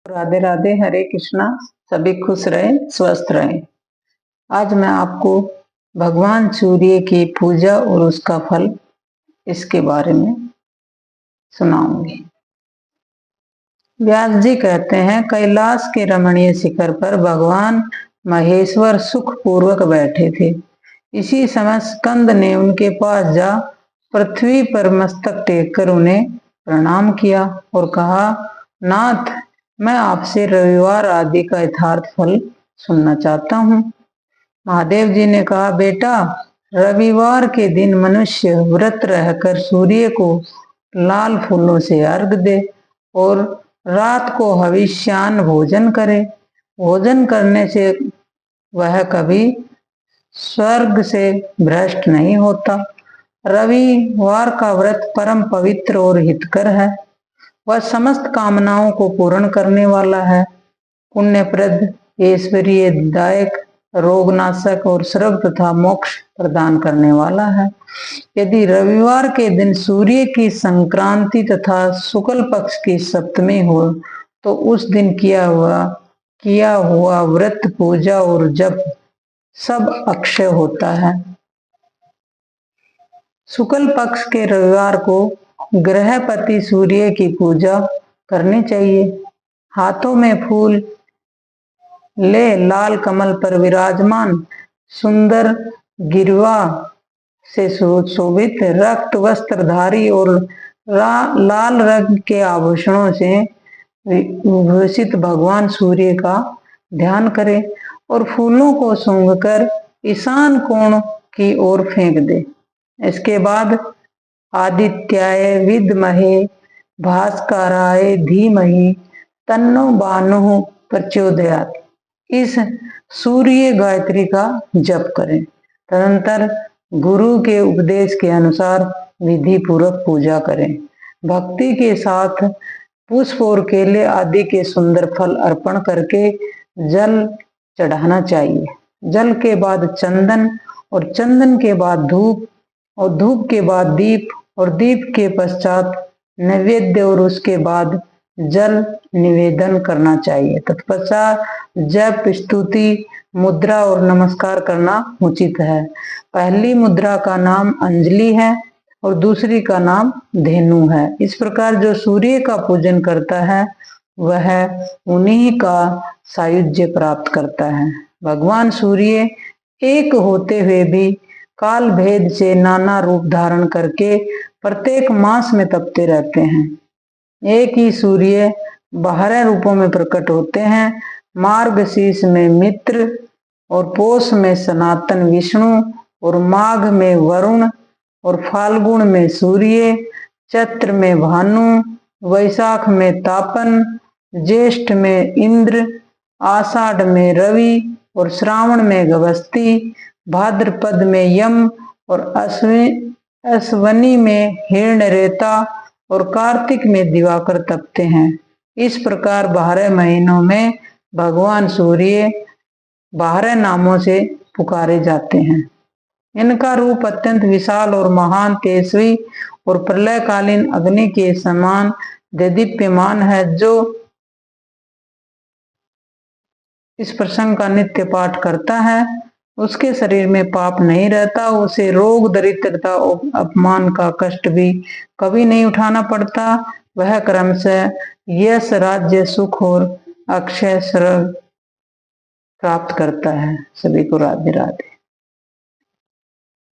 राधे राधे, हरे कृष्णा। सभी खुश रहें, स्वस्थ रहें। आज मैं आपको भगवान सूर्य की पूजा और उसका फल इसके बारे में सुनाऊंगी। व्यास जी कहते हैं, कैलाश के रमणीय शिखर पर भगवान महेश्वर सुख पूर्वक बैठे थे। इसी समय स्कंद ने उनके पास जा पृथ्वी पर मस्तक टेककर उन्हें प्रणाम किया और कहा, नाथ, मैं आपसे रविवार आदि का यथार्थ फल सुनना चाहता हूँ। महादेव जी ने कहा, बेटा, रविवार के दिन मनुष्य व्रत रहकर सूर्य को लाल फूलों से अर्घ दे और रात को हविष्यान्न भोजन करे। भोजन करने से वह कभी स्वर्ग से भ्रष्ट नहीं होता। रविवार का व्रत परम पवित्र और हितकर है। वह समस्त कामनाओं को पूर्ण करने वाला है, पुण्यप्रद, ऐश्वर्यदायक, रोगनाशक और स्वर्ग तथा मोक्ष प्रदान करने वाला है। यदि रविवार के दिन सूर्य की संक्रांति तथा शुक्ल पक्ष की सप्तमी हो तो उस दिन किया हुआ व्रत, पूजा और जप सब अक्षय होता है। शुक्ल पक्ष के रविवार को ग्रहपति सूर्य की पूजा करनी चाहिए। हाथों में फूल ले लाल कमल पर विराजमान, सुंदर गिरवा से सुशोभित, रक्त वस्त्रधारी और लाल रंग के आभूषणों से विभूषित भगवान सूर्य का ध्यान करें और फूलों को सूंघकर ईशान कोण की ओर फेंक दे। इसके बाद आदित्याय विद्महे भास्कराय धीमहि तन्नो भानुः प्रचोदयात्, इस सूर्य गायत्री का जप करें। तदंतर गुरु के उपदेश के अनुसार विधि पूर्वक पूजा करें। भक्ति के साथ पुष्प और केले आदि के सुंदर फल अर्पण करके जल चढ़ाना चाहिए। जल के बाद चंदन और चंदन के बाद धूप और धूप के बाद दीप और दीप के पश्चात नैवेद्य और उसके बाद जल निवेदन करना चाहिए। तत्पश्चात जप, स्तुति, मुद्रा और नमस्कार करना उचित है। पहली मुद्रा का नाम अंजलि है और दूसरी का नाम धेनु है। इस प्रकार जो सूर्य का पूजन करता है वह उन्हीं का सायुज्य प्राप्त करता है। भगवान सूर्य एक होते हुए भी काल भेद से नाना रूप धारण करके प्रत्येक मास में तपते रहते हैं। एक ही सूर्य 12 रूपों में प्रकट होते हैं। मार्गशीर्ष में मित्र और पोष में सनातन विष्णु और माघ में वरुण और फाल्गुन में सूर्य, चैत्र में भानु, वैशाख में तापन, ज्येष्ठ में इंद्र, आषाढ़ में रवि और श्रावण में गभस्ती, भाद्रपद में यम और अश्वनी में हिरण्यरेता और कार्तिक में दिवाकर तपते हैं। इस प्रकार 12 महीनों में भगवान सूर्य 12 नामों से पुकारे जाते हैं। इनका रूप अत्यंत विशाल और महान, तेजस्वी और प्रलयकालीन अग्नि के समान देदीप्यमान है। जो इस प्रसंग का नित्य पाठ करता है उसके शरीर में पाप नहीं रहता, उसे रोग, दरिद्रता और अपमान का कष्ट भी कभी नहीं उठाना पड़ता। वह क्रमशः यश, राज्य, सुख और अक्षय स्वर्ग प्राप्त करता है। सभी को राधे राधे।